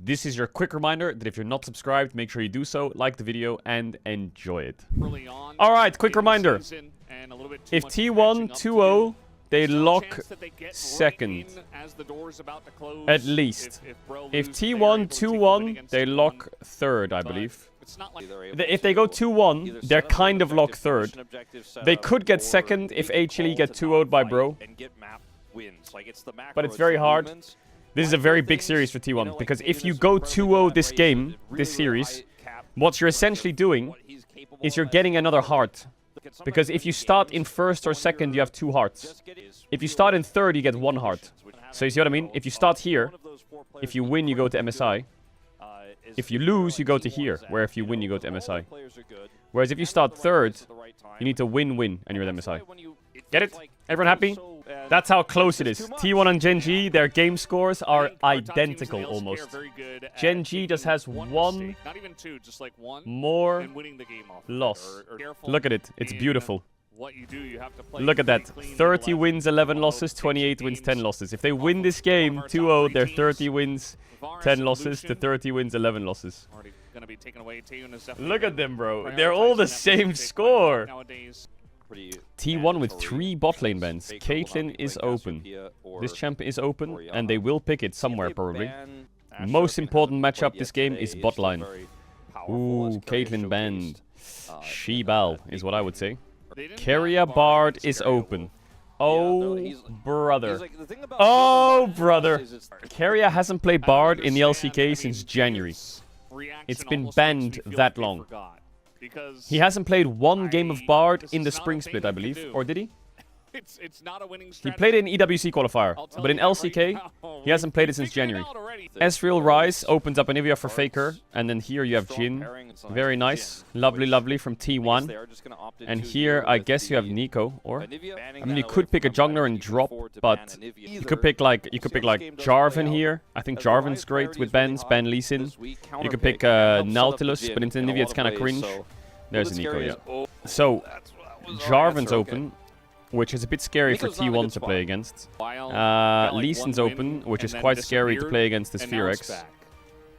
this is your quick reminder that if you're not subscribed, make sure you do so, like the video, and enjoy it. Alright, quick reminder. If T1 2-0, they lock second. At least. If T1 2-1, they lock third, I believe. If they go 2-1, they're kind of locked third. They could get second if HLE get 2-0'd by Bro. But it's very hard. This is a very big series for T1, because if you go 2-0 this game, this series, what you're essentially doing is you're getting another heart. Because if you start in first or second, you have 2 hearts. If you start in third, you get 1 heart. So you see what I mean? If you start here, if you win, you go to MSI. If you lose, you go to here, where if you win, you go to MSI. Whereas if you start third, you need to win, and you're at MSI. Get it? Everyone happy? That's how close it is. T1 and Gen G, their game scores are identical almost. Gen G just has 1 more loss. Look at it. It's beautiful. Look at that. 30 wins, 11 losses, 28 wins, 10 losses. If they win this game 2-0, they're 30 wins, 10 losses to 30 wins, 11 losses. Look at them, bro. They're all the same score. T1 with 3 bot lane bans. Caitlyn is open. This champ is open, and they will pick it somewhere probably. Most important matchup this game is bot line. Ooh, Caitlyn banned. She-Bal is what I would say. Keria Bard is open. Oh, brother. Oh, brother. Keria hasn't played Bard in the LCK since January. It's been banned that long. He hasn't played 1 game of Bard in the spring split, I believe. Or did he? He played it in EWC qualifier, but in LCK, he hasn't played it since January. Ezreal Rise opens up Anivia for Faker, and then here you have Jhin. Very nice. Lovely, lovely from T1. And here, I guess you have Nico, or... I mean, you could pick a jungler and drop, but you could pick like Jarvan here. I think Jarvan's great with bans, ban Lee Sin. You could pick Nautilus, but into Anivia it's kind of cringe. There's a Nico, yeah. So, Jarvan's open, which is a bit scary for T1 to play against. Lee Sin's open, which is quite scary to play against the Sphere X.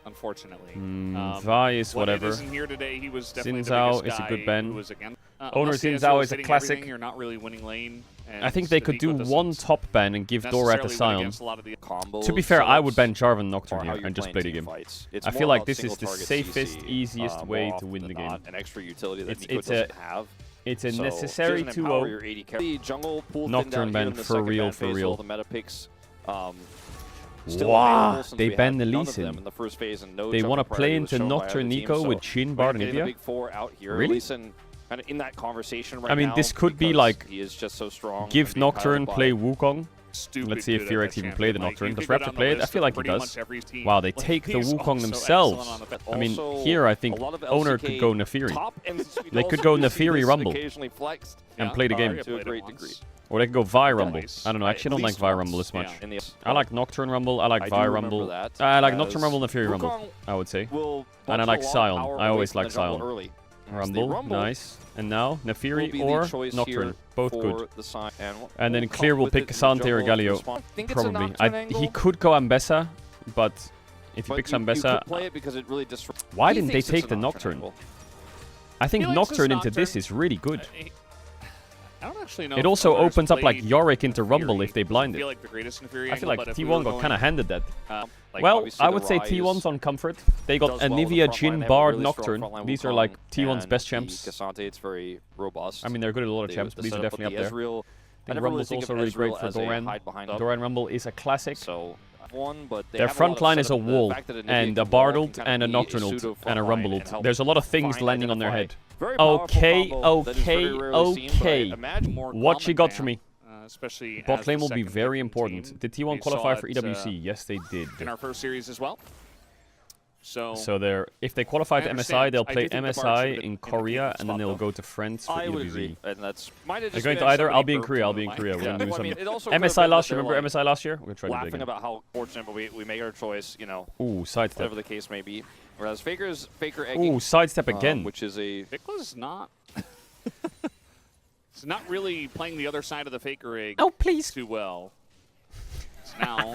Unfortunately. Vi is whatever. Xin Zhao is a good ban. Owner Xin Zhao is a classic. I think they could do 1 top ban and give Dora the Scion. To be fair, I would ban Jarvan Nocturne here and just play the game. I feel like this is the safest, easiest way to win the game. It's a necessary 2-0. Nocturne ban for real, for real. Wow, they banned the Lee Sin. They want to play into Nocturne Nico with Jhin, Bard, and Anivia? Really? I mean, this could be like, give Nocturne, play Wukong. Let's see if Fearex even play the Nocturne. Does Raptor play it? I feel like he does. Wow, they take the Wukong themselves. I mean, here I think Owner could go Nefiri. They could go Nefiri Rumble and play the game. Or they could go Vi Rumble. I don't know, actually I don't like Vi Rumble as much. I like Nocturne Rumble, I like Vi Rumble. I like Nocturne Rumble and Nefiri Rumble, I would say. And I like Sion. I always like Sion. Rumble, nice. And now, Nefiri or Nocturne. Both good. And then Clear will pick Casante or Galio. Probably. He could go Ambessa, but if he picks Ambessa... Why didn't they take the Nocturne? I think Nocturne into this is really good. It also opens up like Yorick into Rumble if they blind it. I feel like T1 got kind of handed that. Well, I would say T1's on comfort. They got Anivia, Jhin, Bard, Nocturne. These are like T1's best champs. I mean, they're good at a lot of champs, but these are definitely up there. I think Rumble's also really great for Doran. Doran Rumble is a classic. Their front line is a wall, and a Bard ult, and a Nocturne ult, and a Rumble ult. There's a lot of things landing on their head. Okay, okay, okay. What she got for me. Bot lane will be very important. Did T1 qualify for EWC? Yes, they did. In our first series as well. So they're, if they qualify to MSI, they'll play MSI in Korea, and then they'll go to France for EWC. They're going to either, I'll be in Korea, We're going to do something. MSI last year, remember MSI last year? We're going to try to do it again. About how fortunate, but we make our choice, you know. Ooh, sidestep. Whatever the case may be. Whereas Faker egging. Ooh, sidestep again. Which is a... Faker's not... It's not really playing the other side of the Faker egg oh, please. too well. Now,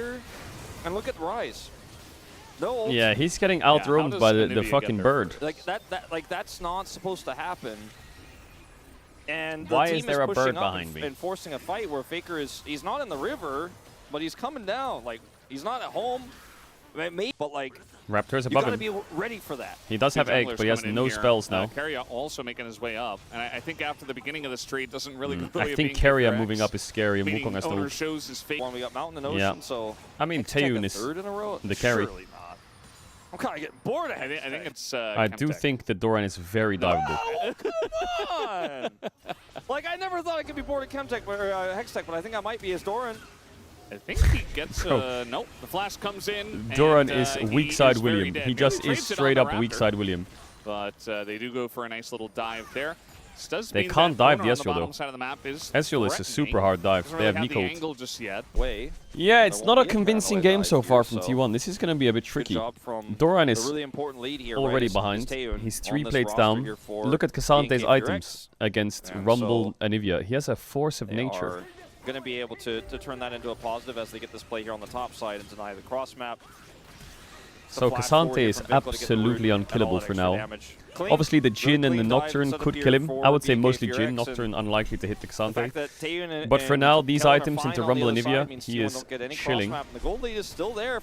here. And look at Rise. No ult. Yeah, he's getting how outroamed does by the Nvidia fucking get there bird. first? Like that's not supposed to happen. And the Why team is there a pushing bird up behind me? and forcing a fight where Faker he's not in the river, but he's coming down. Like, he's not at home. Maybe, but like, Raptor's you above gotta him. be ready for that. He does have egg, but he has no spells now. Keria also making his way up, and I think after the beginning of the street doesn't really go. I think Keria moving up is scary, and Wukong has owner no. shows his fake. One we got Mountain and Ocean, Yeah. so I mean, Hextech Taeyun a is third in a row. the carry. Surely not. I'm kind of getting bored. I think it's. I do Chemtech. think the Doran is very diveable. Oh, come on! Like, I never thought I could be bored at Chemtech or Hextech, but I think I might be as Doran. I think he gets. Nope. The flash comes in. Doran and, is he weak side is very William. dead. He Maybe just trades is it on straight the up weak Raptor, side William. But they do go for a nice little dive there. This does They mean can't that dive corner the on Ezreal, bottom though. side of the map is Ezreal is a threatening. super hard dive. Doesn't They really have the Nico. angle just yet. Way. Yeah, it's There not a won't be a convincing paranoid game dive so here, far from so T1. This is going to be a bit Good tricky. job from Doran a is really important lead here, already right? behind. Taeyun He's on 3 this plates roster down. here for Look at Casante's BNK items against And Rumble so and Anivia. He has a force of They nature. are going to be able to turn that into a positive as they get this play here on the top side and deny the cross map. So Casante is absolutely unkillable for now. Obviously, the Jhin and the Nocturne could kill him. I would say mostly Jhin. Nocturne unlikely to hit the Casante. But for now, these items into Rumble and Anivia, he is chilling.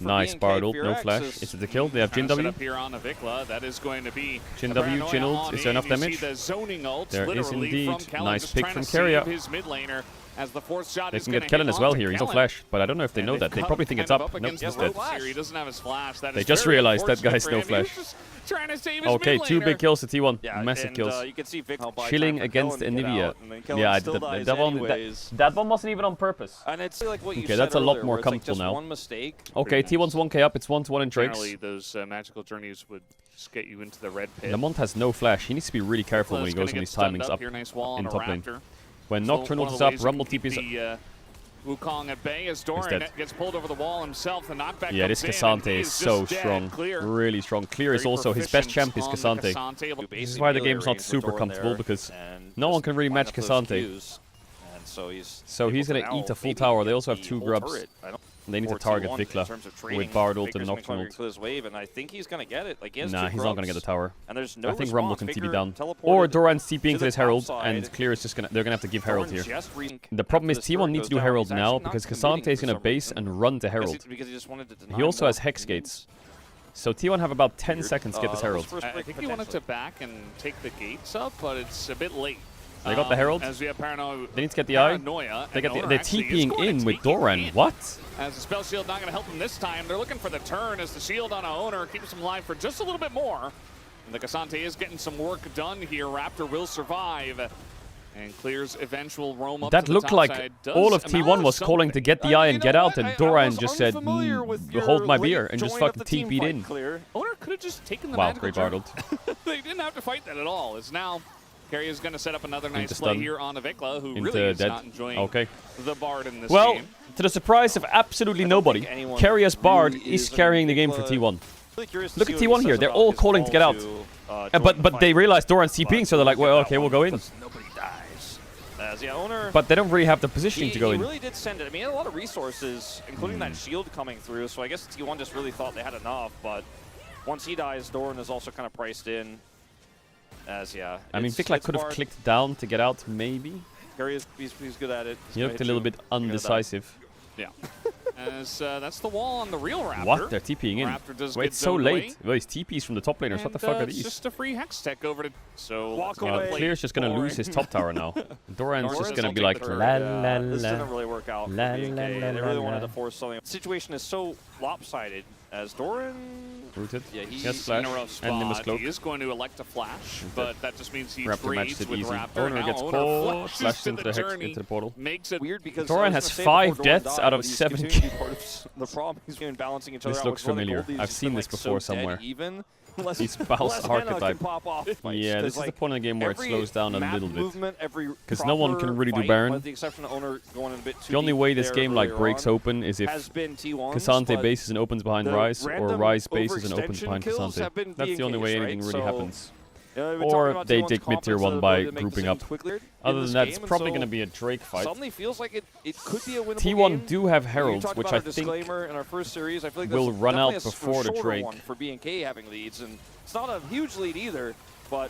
Nice Bard ult, no flash. Is it the kill? They have Jhin W. Here on the Vikla, that is going to be Jhin W, Jhin ult. Is there enough damage? The zoning ults, There is literally, indeed. from Kellen, Nice just pick trying from to save Keria. his mid laner as the fourth shot They is can gonna get Kellen hit as well onto here. He's no Kellen. flash, but I don't know if they know that. They probably think it's up. Nope, Against he's the dead. Flash. He doesn't have his flash. That They is just very realized that unfortunate guy's for no him. He was flash. just trying to save his Okay, mid 2 laner. big kills to T1. Yeah, Massive and, kills. you can see Vic Chilling against Anivia. Yeah, that one wasn't even on purpose. And it's like what you Okay, said that's a lot earlier, more where it's like comfortable just now. one mistake. Okay, T1's 1k up. It's 1-1 in Drakes. Generally, those magical journeys would just get you into the red pit. Lamont has no flash. He needs to be really careful when he goes on these timings up Here, nice wall in on a top lane. Raptor. When So Nocturne one ult of is the up, ways Rumble you can TP's... keep the, Wukong at bay as Doran dead. gets pulled over the wall himself. The knockback Yeah, this comes in, and Casante he is just so dead. strong. Clear. Really strong. Clear is Very also his best proficient champ is on the Casante. Casante. This is why the game's not super comfortable, because no one can really match Casante. So he's going to eat a full tower. They also have 2 grubs. They need to target Vikla with Bard ult and Nocturne ult. And I think he's going to get it. Like, he has Nah, 2 he's not going to get grubs. the tower. And there's no I think Rumble can response. TP down. Faker Or teleported Doran's TPing to into the his Herald, top and side. Clear is just gonna. They're gonna have to give Herald Doran here. just The problem is after this T1 turn needs to goes do down, Herald he's now actually not because committing Casante is for gonna some base reason. and run to Herald. Because he just wanted to deny He also him has Hex Gates. So T1 have about 10 seconds to get this Herald. I think he wanted to back and take the gates up, but it's a bit late. They got the Herald. As we have paranoia. They need to get the eye. Paranoia, They and get the, Owner they're actually is TPing going in to with take it Doran. in. What? As the spell shield not going to help him this time. They're looking for the turn as the shield on a Owner keeps him alive for just a little bit more. And the Casante is getting some work done here. Raptor will survive. And Clear's eventual roam up That to the looked top like side does all of amount T1 was something. calling to get the eye and get out, and Doran was just said, unfamiliar with your hold my late beer, and just join of fucking the team TP'd fight, in. Clear. Owner could have just taken the Wow, magical great journey. Bard ult. They didn't have to fight that at all. It's now Keria is going to set up another nice Into play stun. here on the Vikla, who Into really is dead. not enjoying Okay. the Bard in this Well, game. to the surprise of absolutely nobody, anyone Keria's Bard really is is. I mean, carrying the game for Vikla- T1. Really curious to Look see at what he T1 here. says They're about all his calling to get call out. join But the they fight. realize Doran's TPing, so they're like, well, okay, we'll go in. Nobody dies. As the Owner, But they don't really have the positioning to go he in. really did send it. I mean, he had a lot of resources, including that shield coming through. So I guess T1 just really thought they had enough. But once he dies, Doran is also kind of priced in. As I mean, Vikla could have clicked down to get out, maybe. He's good at it. He looked a little bit undecisive. Yeah. As that's the wall on the real Raptor. What? They're TPing in. Raptor does Wait, get it's so zoned late. away. Well, he's TPs from the top laners. What the fuck are It's these? just a free Hex Tech over to... So Walk let's away. go. Clear's just gonna lose his top tower now. Doran's Doran's just gonna will be take like, the turn. la Yeah, la this didn't la. really work out for La, BNK. la, la, They really la, wanted la. to force something. The situation is so lopsided as Doran... Rooted. Yeah, He he's has flash in a rough spot. and Nimbus Cloak. He is going to elect a flash, but that just means he Raptor trades matched it with easy. Raptor. Owner Now gets Owner caught, flashes flashed to into the hex, journey, into the portal. makes it Weird because Doran I was has gonna say 5 before Doran deaths died, out of but he's 7 continuing to be part of the problem. He's been balancing each other This out. looks which one of the familiar. Goldies I've has seen been, this like, before so dead somewhere. even. Less, He's Baus less mana can archetype. pop off fights, Yeah, this is 'cause, the point of the game where it every slows down a map little bit. movement, every 'Cause no one proper can really do fight, Baron. With the exception of Owner going a bit too The only deep way this there game like earlier breaks on open is if has been T1s, Casante but bases and opens behind the Ryze, or random Ryze bases and opens overextension behind kills have Casante. been That's the only way BNKs, anything right? really So, happens. we've been Or talking about they T1's take mid tier confidence 1 level by to make grouping up. decisions quickly in Other this than that, game, it's and probably so going to be a Drake fight. Suddenly feels like it could be a winnable T1 game. do have We Heralds, talked which about I our think disclaimer in our first series. I feel like will that's run out definitely before the shorter Drake. one for BNK having leads, and it's not a huge lead either. But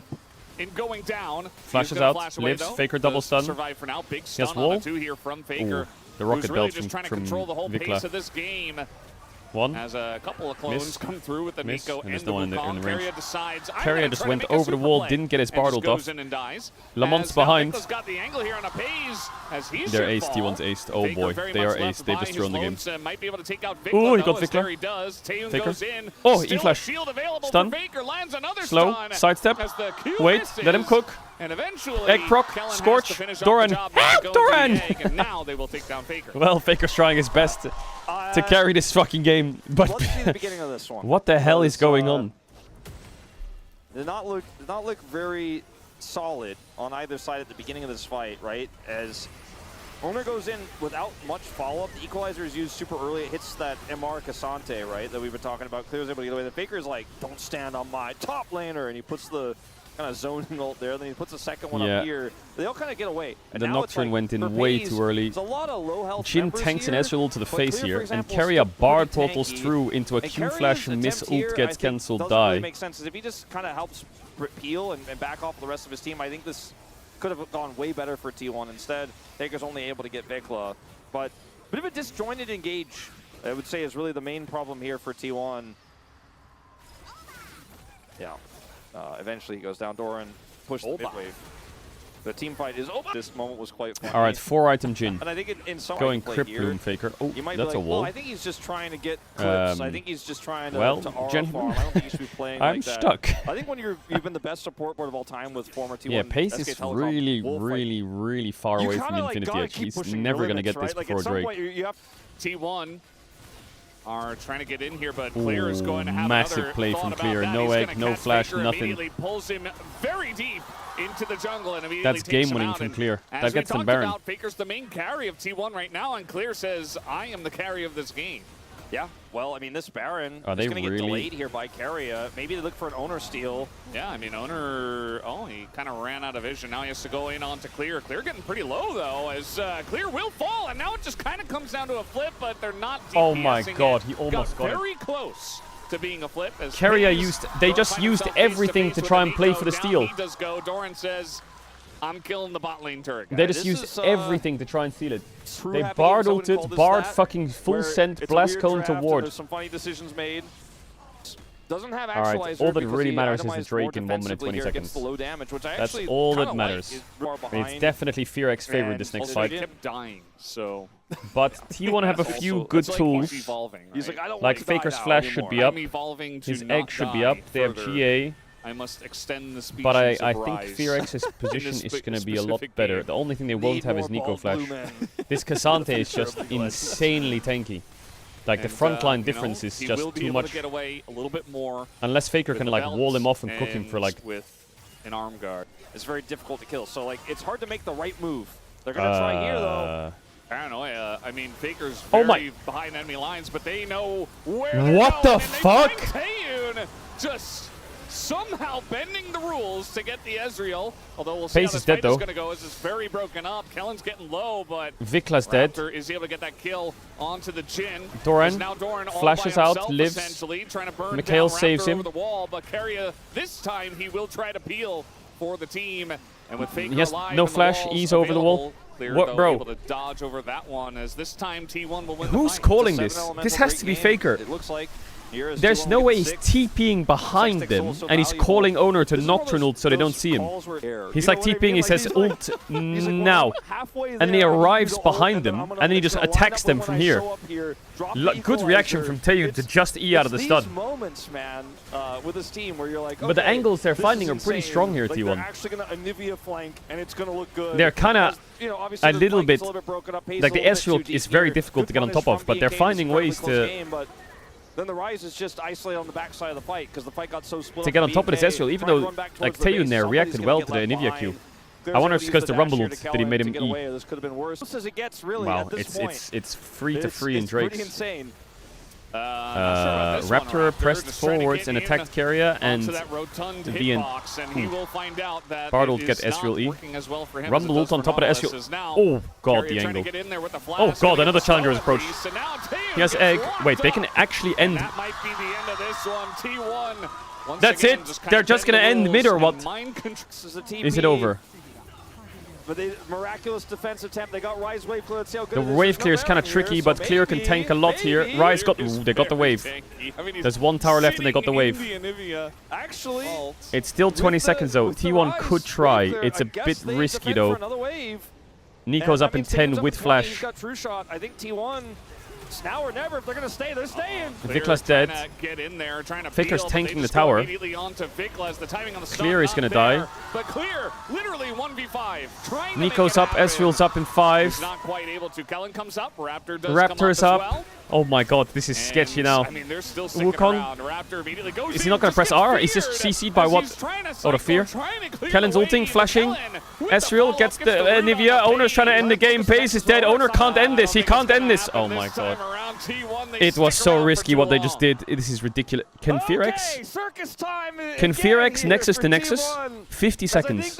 up. in going down. Flashes out, lives, Faker double stun. Survive for now. Big stun wall. on the 2 here from Faker. Ooh, the rocket who's really belt just trying to from control the whole Vikla. pace of this game. One. As a couple of clones Miss. come through with the Miss. Nico And there's and no the one in the Wukong. range. Keria decides, Keria just went over the wall, didn't get his bar ult off. Lamont's behind. Got the angle here on a Paze as he They're should aced, fall. T1's aced. Oh boy, they are aced. They just thrown the game. Might be able to take out Ooh, he Vikla, got though, as Vikla. there he does. Taeyun Faker. goes in. Oh, Still E-flash. shield available Stun. for Faker, lands another Slow. stun Sidestep. as the Q Wait, let him misses. cook. And eventually, Egg proc. Kellen has Scorch. to finish off Doran. the job. Help, Goes to the Doran! egg, and now they will take down Faker. Well, Faker's trying his best to carry this fucking game, but Let's see the beginning of this one. what the hell is going on? Did not look very solid on either side at the beginning of this fight, right? As Owner goes in without much follow-up. The equalizer is used super early. It hits that MR Cassante, right, that we've been talking about. Clears able to get away. The Faker is like, don't stand on my top laner, and he puts the kind of zoning ult there. Then he puts the second one up here. They all kind of get away. And The now it's Nocturne like, went in for way Faze, too early. There's a lot of low health Jhin members tanks an here, Ezreal to the but face Clear, here, for and example, carry still a bard pretty portals tanky. through into a And Q Carrier's flash and miss attempt here, ult I gets think, cancelled, doesn't really die. make sense. If he just kind of helps peel and back off the rest of his team, I think this could have gone way better for T1. Instead, Faker's only able to get Vikla. But a bit of a disjointed engage, I would say, is really the main problem here for T1. Yeah. Eventually he goes down. Doran pushed the mid wave. The team fight is over. This moment was quite funny. Alright, 4-item Jhin. And I think in some Going play Crypt here, Bloom Faker. Oh, you might that's be like, a wall. well, I think he's just trying to get clips. I think he's just trying to well, to RF gentlemen, farm. I don't think you should be playing I'm like that. stuck. I think when you've been the best support board of all time with former T1. Yeah, Pace SK is Telecom, really far away from the Infinity Edge. He's never going to get this before Drake. You have T1 are trying to get in here, but Clear is going to have massive another play thought from about Clear. that. No He's egg, gonna no catch flash, Faker, nothing. Immediately pulls him very deep into the jungle and immediately That's takes game him winning out. from And Clear. as That we gets them talked Baron. about, Faker's the main carry of T1 right now, and Clear says, I am the carry of this game. Yeah, well, I mean, this Baron is Are they going to get really- delayed here by Keria. Maybe they look for an owner steal. Yeah, I mean, Owner, he kind of ran out of vision. Now he has to go in onto Clear. Clear getting pretty low, though, as Clear will fall, and now it just kind of comes down to a flip, but they're not DPSing Oh my god, it. he almost got it. very close to being a flip. As Keria Faze they just find used himself everything face to with try a and play Nico. for the Down steal. he does go. Doran says, I'm killing the bot lane turret. They just This used is, everything to try and steal it. true They happy bard games, I would call ulted, this bard that, fucking full where sent, it's a blast weird cone to draft and ward. There's some funny decisions made. Doesn't have Alright, actualizer all that because really he matters is the itemized Drake more in 1 minute, defensively 20 here against seconds. the low damage, which I That's actually all that kinda matters. Like. Far It's behind. definitely FearX favored this next also fight. He kept dying, so... But T1 have a few good it's like tools. he's evolving, He's right? like, I don't Like want to die Faker's now flash anymore. should be up. I'm evolving to His not egg should be die up. They have further. GA. I must extend the species But I of think Rise. FearX's position this is going to be a lot specific better. game. The only thing they won't Need have is more Nico ball Flash. blue, man. This Cassante is just insanely tanky. Like the front line difference is he just will be too able much. to get away a little bit more Unless Faker with can the like belts wall him off and cook him for like... with an arm guard. It's very difficult to kill. So, like, it's hard to make the right move. They're going to try here, though. Paranoia. I mean, Faker's Oh very my- behind enemy lines, but they know where they're What going, the and they fuck? find Taeyun just somehow bending the rules to get the Ezreal. Although we'll see Pace how is this dead, fight though. is going to go as it's very broken up. Kellen's getting low, but Vikla's dead. Raptor is able to get that kill onto the Jhin. Doran As now Doran all flashes by out, himself, lives. essentially, trying to burn Mikhail down saves Raptor him. over the wall, but Keria, this time he will try to peel for the team. And with Faker He has alive no and the flash, walls ease over the wall. available, Clear, What, though, bro? able to dodge over that one, as this time T1 will win Who's the fight. calling It's a this? seven-elemental This has great to be game. Faker. It looks like here is There's T1 no with way he's six. TPing behind them also and he's valuable. calling owner to This is one of Nocturnal so they don't see him. calls where- He's You like know what I TPing, mean? he Like, says he's like- ult he's like, now. well, halfway And he there, I need arrives you to behind ult, them, I'm gonna and then he make just sure I line attacks up them when from I here. show up here, drop the Good reaction equalizer. from Taeyun to just E out of the It's stun. these moments, man, with this team where you're like, But the okay, angles they're this finding is are pretty insane. strong here, like, T1. They're actually going to Anivia flank, and it's going to look good. They're kinda You know, obviously a the little flank bit... is a little bit broken up, pace Like a the little bit Ezreal too is deep very here. difficult to Good get on punish top of, from but they're BK, finding it's a ways incredibly close to... game, but then the Rise is just isolated on the backside of the fight because the fight got so split To up get from on top of this BK, Ezreal, even trying to though run back like towards the Taeyun base, there somebody's reacted gonna well get to the left Anivia behind. Q. Clear's I wonder if able it's to because use the dash Rumble here ult to that he Kellen made to him get E. away as good have been worse. As it gets, really, Wow, at this point. it's free to free in It's Drakes. pretty insane. Raptor pressed forwards and attacked carrier, and the Bard ult get Ezreal E. Rumble ult on top of the Ezreal. Oh god, the angle. Oh god, another challenger has approached. He has egg. Wait, they can actually end. That might be the end of this one. T1. That's it. They're just gonna end mid or what? Is it over? But they miraculous defense attempt. They got Rise wave clear. Let's see how good The wave clear is kind of tricky, but Clear can tank a lot here. Rise got... Ooh, they got the wave. There's one tower left and they got the wave. Actually, It's still 20 seconds though. T1 could try. It's a bit risky though. Nico's up in 10 with flash. Got true shot. I think T1. It's now or never. If they're gonna stay, they're staying. Vikla's dead. Faker's tanking the tower. Clear is gonna die. But Clear, literally 1v5. Nico's up, Ezreal's up in 5. Not quite able to. Kellen comes up. Raptor does Raptor's come up. up. Oh my god, this is sketchy now. I mean, they're still sticking Wukong. around. Raptor immediately goes Is he not gonna press R? He's just CC'd by what? Out of fear. Kellen's ulting, flashing. Ezreal gets the Nivea. Owner's trying to end the game. Pace is dead. Owner can't end this. He can't end this. Oh my god. It was so risky what they just did. This is ridiculous. Can Fearex? Can Fearex Nexus to Nexus? 50 seconds.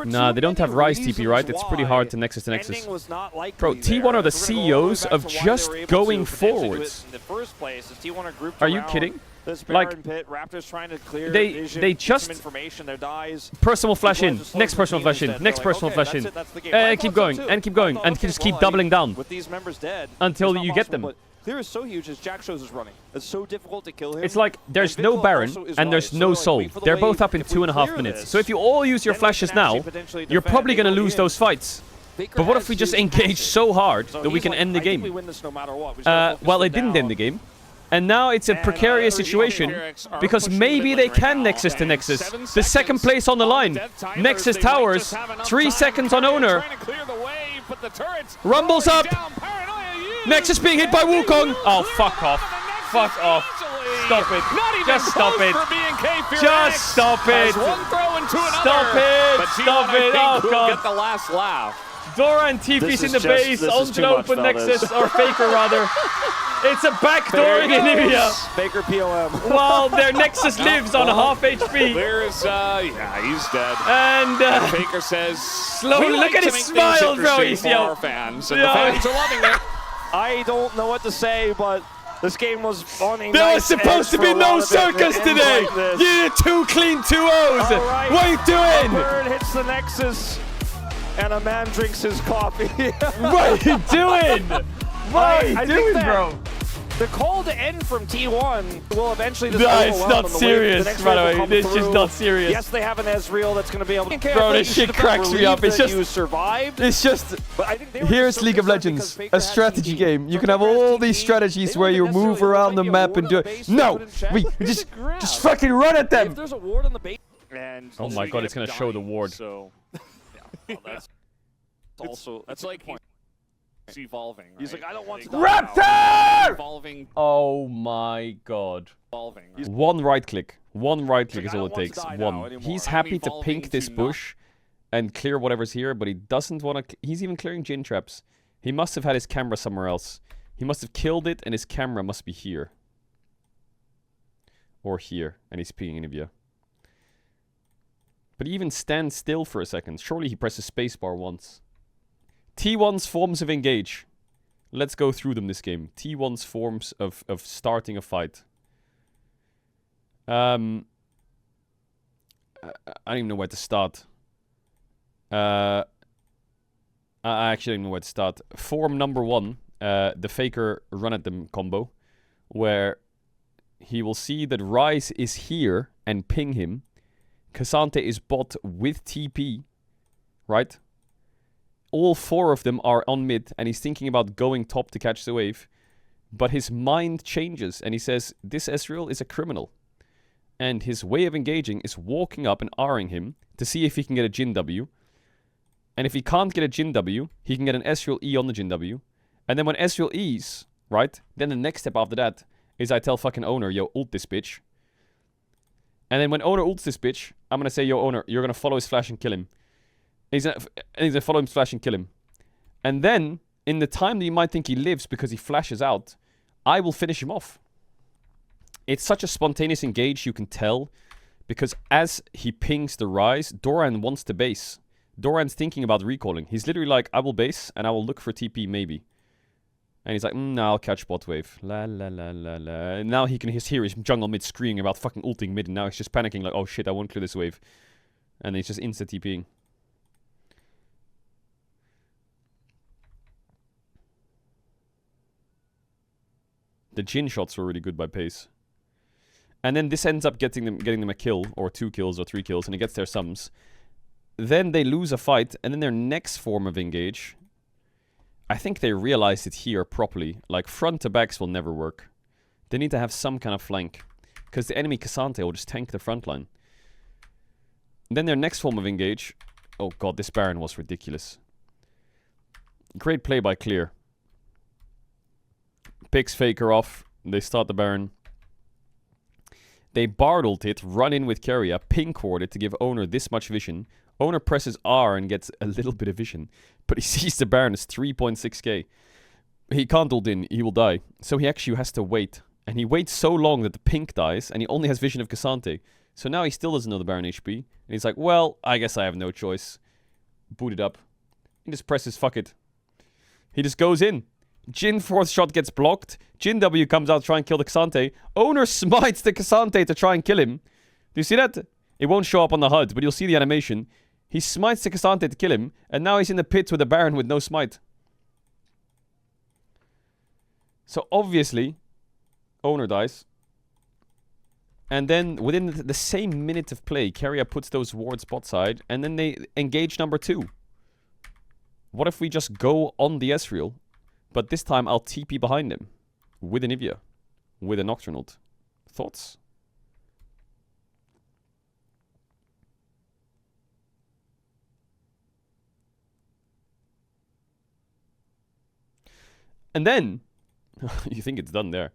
Nah, they don't have Rise TP, right? It's pretty hard to Nexus to Nexus. Bro, T1 are the CEOs of just going forwards. Are you kidding? Like, they just personal flash in, next personal flash in, next personal flash in, and keep going, and just keep doubling down until you get them. Clear is so huge as Jack shows is running. It's so difficult to kill him. It's like there's no Baron and there's no Soul. They're both up in 2.5 minutes. So if you all use your flashes now, you're probably gonna lose those fights. But what if we just engage so hard that we can end the game? Well, they didn't end the game. And now it's a precarious situation because maybe they can Nexus to Nexus. The second place on the line. Nexus towers. 3 seconds on Owner. Rumble's up. Nexus being hit by Wukong. Oh, fuck off. Fuck off. Stop it. Just stop it. Just stop it. Stop it. Stop it. Oh, God. Get the last laugh. Dora and TP's in the base. Onto the open Nexus. Or Faker, rather. It's a backdoor in Nivea. Faker POM. Well, their Nexus lives on half HP. There's, yeah, he's dead. And Faker says, slowly, look at his smile, bro. He's our fans, and the fans are loving it. I don't know what to say, but this game was on a There was supposed to be no circus today. Like You did 2 clean 2-0s. Right. What are you doing? Bird hits the Nexus, and a man drinks his coffee. What are you doing? What are you doing, bro? The call to end from T1 will eventually just No, it's not serious, by the way. It's just not serious. Yes, they have an Ezreal that's going to be able to... Bro, this shit cracks me up. It's just... You survived. It's just... But I think they were Here's so League of concerned Legends, because Faker a strategy has game. You can have all these strategies where you move around the map and do it. No! We just fucking run at them! If there's a ward on the base... Oh my god, it's gonna show the ward. So, yeah, well, that's like he's evolving. Right? He's like, I don't want to Raptor! Evolving. Oh my god. Evolving. One right click. One right click is all it I don't want takes. to die now One. anymore. He's I'm happy to evolving pink this to not- bush and clear whatever's here, but he doesn't want to... He's even clearing Jin traps. He must have had his camera somewhere else. He must have killed it and his camera must be here. Or here. And he's peeing in Nivea. But he even stands still for a second. Surely he presses spacebar once. T1's forms of engage. Let's go through them this game. T1's forms of starting a fight. I don't even know where to start. I actually don't know where to start. Form number 1, the Faker run at them combo, where he will see that Rise is here and ping him. Cassante is bot with TP, right? All 4 of them are on mid, and he's thinking about going top to catch the wave. But his mind changes, and he says, this Ezreal is a criminal. And his way of engaging is walking up and R-ing him to see if he can get a Jin W. And if he can't get a Jin W, he can get an Ezreal E on the Jin W. And then when Ezreal E's, right, then the next step after that is I tell fucking Owner, yo, ult this bitch. And then when Owner ults this bitch, I'm gonna say, yo, Owner, you're gonna follow his flash and kill him. He's gonna follow him, flash, and kill him. And then, in the time that you might think he lives because he flashes out, I will finish him off. It's such a spontaneous engage, you can tell. Because as he pings the Rise, Doran wants to base. Doran's thinking about recalling. He's literally like, I will base, and I will look for TP, maybe. And he's like, nah, I'll catch bot wave. La la la la la. And now he can hear his jungle mid screaming about fucking ulting mid, and now he's just panicking like, oh shit, I won't clear this wave. And he's just insta-TPing. The Jhin shots were really good by Pace. And then this ends up getting them a kill, or 2 kills, or 3 kills, and it gets their sums. Then they lose a fight, and then their next form of engage, I think they realized it here properly. Like, front to backs will never work. They need to have some kind of flank, because the enemy Cassante will just tank the front line. Then their next form of engage, oh god, this Baron was ridiculous. Great play by Clear. Picks Faker off, they start the Baron. They Bardled it, run in with Keria, pink ward it to give Owner this much vision. Owner presses R and gets a little bit of vision, but he sees the Baron as 3.6k. He can't ult in, he will die. So he actually has to wait. And he waits so long that the pink dies, and he only has vision of Cassante. So now he still doesn't know the Baron HP. And he's like, well, I guess I have no choice. Boot it up. He just presses fuck it. He just goes in. Jhin 4th shot gets blocked. Jhin W comes out to try and kill the Cassante. Owner smites the Cassante to try and kill him. Do you see that? It won't show up on the HUD, but you'll see the animation. He smites the Cassante to kill him, and now he's in the pit with the Baron with no smite. So obviously, Owner dies. And then within the same minute of play, Keria puts those wards bot side, and then they engage number 2. What if we just go on the Ezreal? But this time I'll TP behind him. With an Ivia. With a Nocturnal. Thoughts? And then... you think it's done there.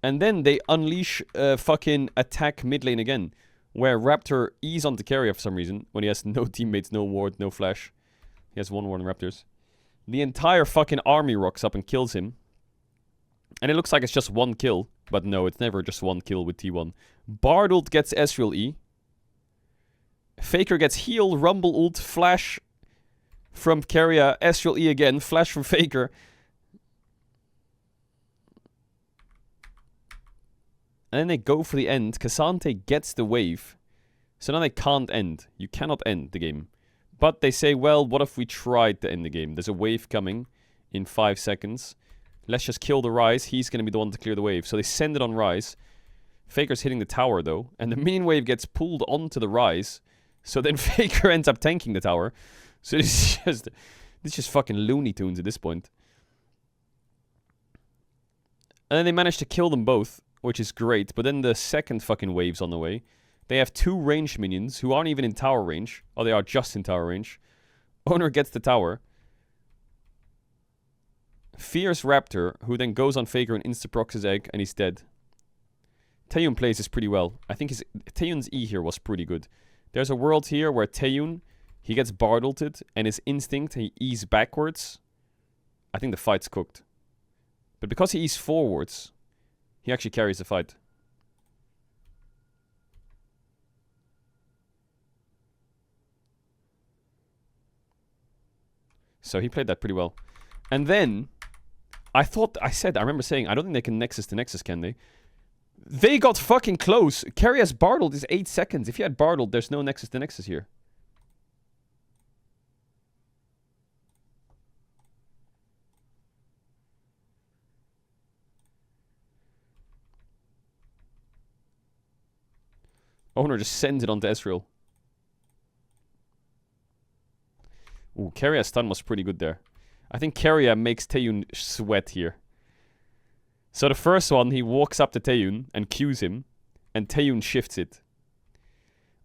And then they unleash fucking attack mid lane again. Where Raptor E's onto Keria for some reason. When he has no teammates, no ward, no flash. He has 1 ward on Raptors. The entire fucking army rocks up and kills him. And it looks like it's just 1 kill. But no, it's never just 1 kill with T1. Bardled gets Ezreal E. Faker gets heal, Rumble ult, flash from Keria, Ezreal E again, flash from Faker. And then they go for the end. Cassante gets the wave. So now they can't end. You cannot end the game. But they say, well, what if we tried to end the game? There's a wave coming in 5 seconds. Let's just kill the Rise. He's going to be the one to clear the wave. So they send it on Rise. Faker's hitting the tower, though. And the minion wave gets pulled onto the Rise. So then Faker ends up tanking the tower. So this is just fucking Looney Tunes at this point. And then they manage to kill them both, which is great. But then the second fucking wave's on the way. They have 2 ranged minions who aren't even in tower range. Oh, they are just in tower range. Owner gets the tower. Fierce Raptor, who then goes on Faker and insta-procs his egg, and he's dead. Taeyun plays this pretty well. I think Taeyun's E here was pretty good. There's a world here where Taeyun, he gets Bardled, and his instinct, he E's backwards. I think the fight's cooked. But because he E's forwards, he actually carries the fight. So he played that pretty well. And then, I remember saying, I don't think they can Nexus to Nexus, can they? They got fucking close. Keria's Bardled is 8 seconds. If you had Bardled, there's no Nexus to Nexus here. Owner just sends it onto Ezreal. Ooh, Keria's stun was pretty good there. I think Keria makes Taeyun sweat here. So the first one, he walks up to Taeyun and cues him, and Taeyun shifts it.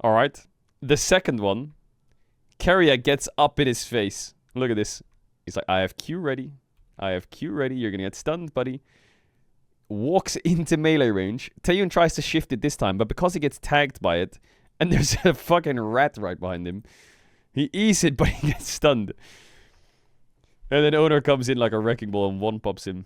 Alright. The second one, Keria gets up in his face. Look at this. He's like, I have Q ready. I have Q ready. You're gonna get stunned, buddy. Walks into melee range. Taeyun tries to shift it this time, but because he gets tagged by it, and there's a fucking rat right behind him, he E's it, but he gets stunned. And then Owner comes in like a wrecking ball and one pops him.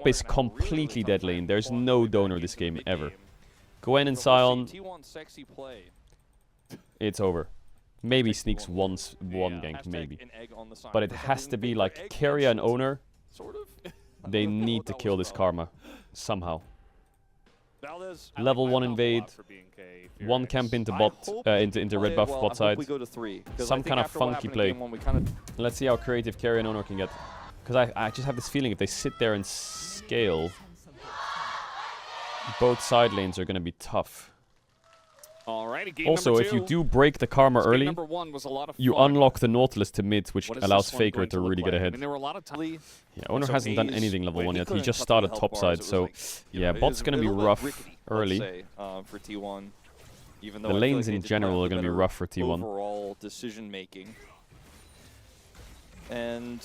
Top is completely dead lane. There's no donor this game ever. Gwen and Sion, T1 sexy play. it's over. Maybe sneaks one gank, maybe. But it has to be like Keria and Owner. Sort of. They need to kill this Karma somehow. Level 1 invade. One camp into bot, into red buff bot side. We go to 3. Some kind of funky play. Let's see how creative Keria and Owner can get. Because I just have this feeling if they sit there and scale. Both side lanes are going to be tough. Alrighty, game Also, number if you two. do break the Karma Game early, number one was a lot of you fun. unlock the Nautilus to mid, which What is allows this one Faker going to look really like? get I ahead. mean, there were a lot of times. Yeah, Owner So hasn't done Hayes, anything level when 1 he yet. He couldn't just touch started the health top bars, side, it was so like, you yeah, know, it bot's was a going to be little bit rough rickety, early. I'd say, for T1. Even though The I feel lanes like they in did general have are the going to be better rough for T1. Overall decision making. And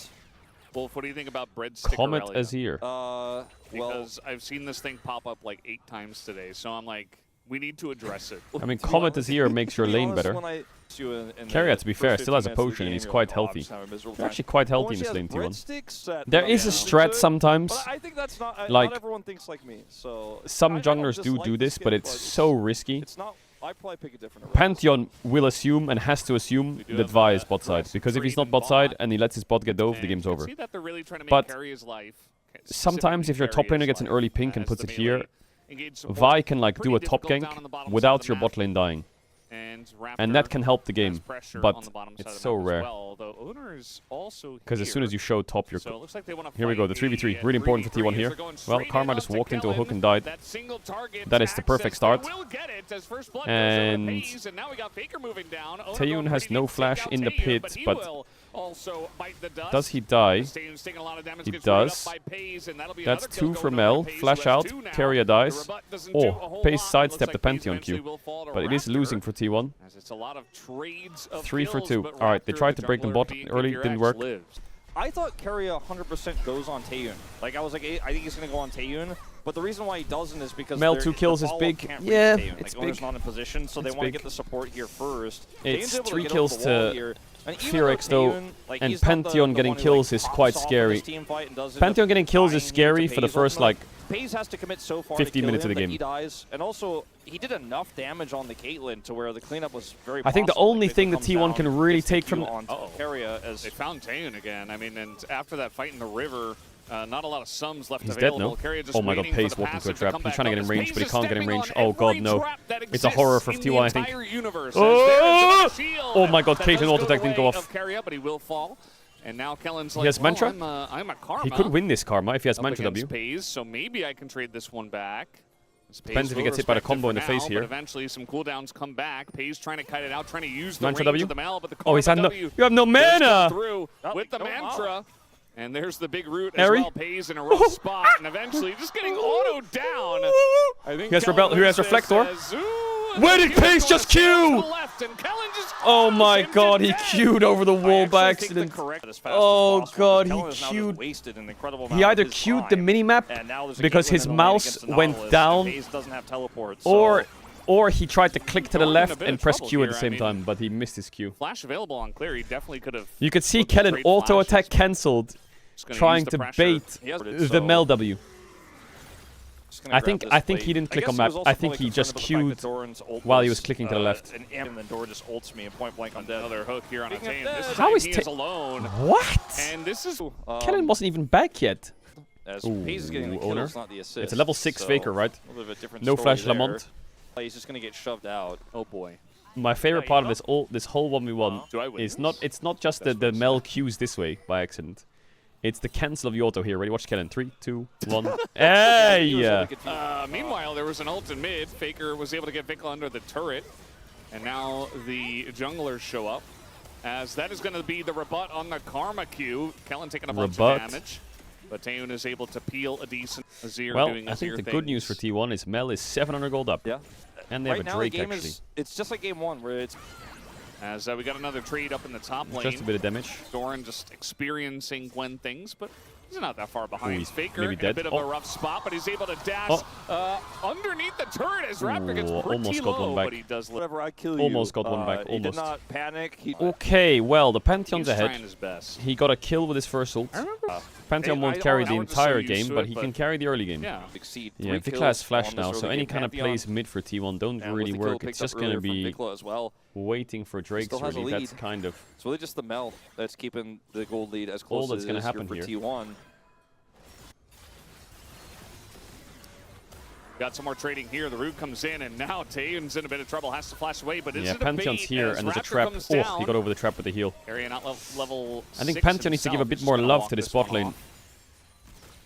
Wolf, what do you think about Breadstick Comet Aurelia? Azir. well, Because I've seen this thing pop up like 8 times today, so I'm like, we need to address it. I mean, to be Comet honest- Azir makes your to be lane honest, better. when I see you in Carrier, the to be fair, first still has a 15 minutes of the potion and game, he's you're quite like, "Oh, I'm healthy. just having a miserable They're time." actually quite healthy When in she this has lane, T1. breadsticks set There up is a against strat it, sometimes. But I think that's not, Like, not everyone thinks like me. So Some I don't junglers do dislike do the this, skip, but it's so risky. It's not. I probably pick a different. Pantheon will assume and has to assume do that have Vi the is bot side. Grass Because if he's trade not and bot side bot. and he lets his bot get dove, the And game's you can over. see that they're really trying to make But Carrier's life, Sometimes if your top laner gets an early pink and puts it here, Vi can like do a top gank without your bot lane dying. And that can help the game, but it's so rare. Because as soon as you show top, you're... Here we go, the 3v3, really important for T1 here. Well, Karma just walked into a hook and died. That is the perfect start. And Taeyun has no flash in the pit, but does he die? He does. That's 2 from Mel. Flash out, Carrier dies. Oh, Pace sidestepped the Pantheon Q. But it is losing for T1. 3 for 2. Alright, they tried to break them bot early, didn't work. I thought Carrier 100% goes on Taeyun. Like, I was like, I think he's going to go on Taeyun. But the reason why he doesn't is because Mel 2 kills is big. Yeah, it's like, Owner's big. not in position, so they It's want to big. get the support here first. It's Taeyun's able 3 get kills over the wall to here. And even Fearx though, Taeyun, like, and he's not Pantheon the getting one who, kills like, is pops quite off in scary. this team fight and does Pantheon end up getting kills is dying scary to for the FaZe first, ultimately. like, FaZe has to commit so far 50 to kill minutes him of the that game. he dies, and also he did enough damage on the Caitlyn to where the cleanup was very. I think the possible. only Like, thing that comes T1 down, can really gets the take Q from... on Carrier as They found Taeyun again. I mean, and after that fight in the river, not a lot of sums left He's dead, available. no? Carrier just Oh my god, waiting for Pace the walking into a passive to trap. come He's back trying to get up. in range, Pace but he is can't get in stepping range. on Oh god, every no. trap that It's a horror for exists in T1, I the think. entire universe, as Oh! there is a shield Oh my god, that Caitlyn does ult go attack didn't go the way off. of Carrier, but he will fall. And now Kellen's like, He has well, Mantra? I'm a Karma. He could win this Karma if he has up Mantra against W. Paze, so maybe I can trade this one back. Depends if he gets hit by the combo in the face here. But eventually some cooldowns come back. Paze trying to kite it out, trying to use the Mantra range W? of the Mel, but the Oh, he's had Karma no... W You have no does come mana! through with the Oh, wow. Mantra. And there's the big root as Harry? well. Paze in a rough spot, and eventually just getting auto down. I think He has Rebel- who has Reflector? Where did Pace Pace just Q? Oh my god, he queued over the wall by accident. Oh god, he queued. He either queued the minimap because his mouse went down, or he tried to click to the left and press Q at the same time, but he missed his Q. Flash available on clear. He definitely could have. You could see Kellen auto attack cancelled, trying to bait the Mel W. I think he didn't click on map. I think he just queued while he was clicking to the left. And then Dora just ults me and point blank I'm dead. Another hook here on a Taeyun. This How time is he Ta- is alone. What? And this is Kellen wasn't even back yet. As Ooh, Pace is getting the owner. kills, not the assist. It's a level 6 so Faker, right? a little bit different No story flash there. Lamont. He's just gonna get shoved out. oh boy. My favorite part of this whole 1v1 Do I win is this? it's not just the Mel Qs this way by accident. It's the cancel of the auto here. Ready? Watch Kellen. 3, 2, 1. Hey! Meanwhile, there was an ult in mid. Faker was able to get Vikla under the turret. And now the junglers show up. As that is going to be the rebut on the Karma Q. Kellen taking a bunch of damage. But Taeyun is able to peel a decent Azir Well, doing I think Azir the good news for things. T1 is Mel is 700 gold up. Yeah. And they have Right a now, Drake, the game actually. it's just like game 1 where it's As we got another trade up in the top lane. Just a bit of damage. Doran just experiencing Gwen things, but he's not that far behind. he's Faker maybe in a dead. bit of a rough spot, but he's able to dash underneath the turret as Raptor gets Ooh, pretty almost got low, one back. but he does look. whenever I kill Almost you. got one back, He did almost. not panic. He Okay, well, the Pantheon's He's trying ahead. his best. He got a kill with his first ult. I remember. Pantheon I- won't I- carry I the was just so entire used game, to but it, he but can carry the early game. Yeah. Exceed Yeah, 3 Vikla kills has flash on this now, so early any game. kind of Pantheon, plays mid for T1 don't and with really the kill work. picked It's up just going to earlier be from Vikla as well. waiting for Drakes, Still has a really. That's lead. kind of It's really just the Mel that's keeping the gold lead as all close that's as gonna it is happen for here. T1. Got some more trading here. The root comes in, and now Taeyun's in a bit of trouble. Has to flash away, but Yeah, it's Pantheon's here, and there's a trap. Oh, he got over the trap with the heal. Area not level I think 6 Pantheon needs to give a himself. bit Just more gonna love walk to the this spot one lane. off.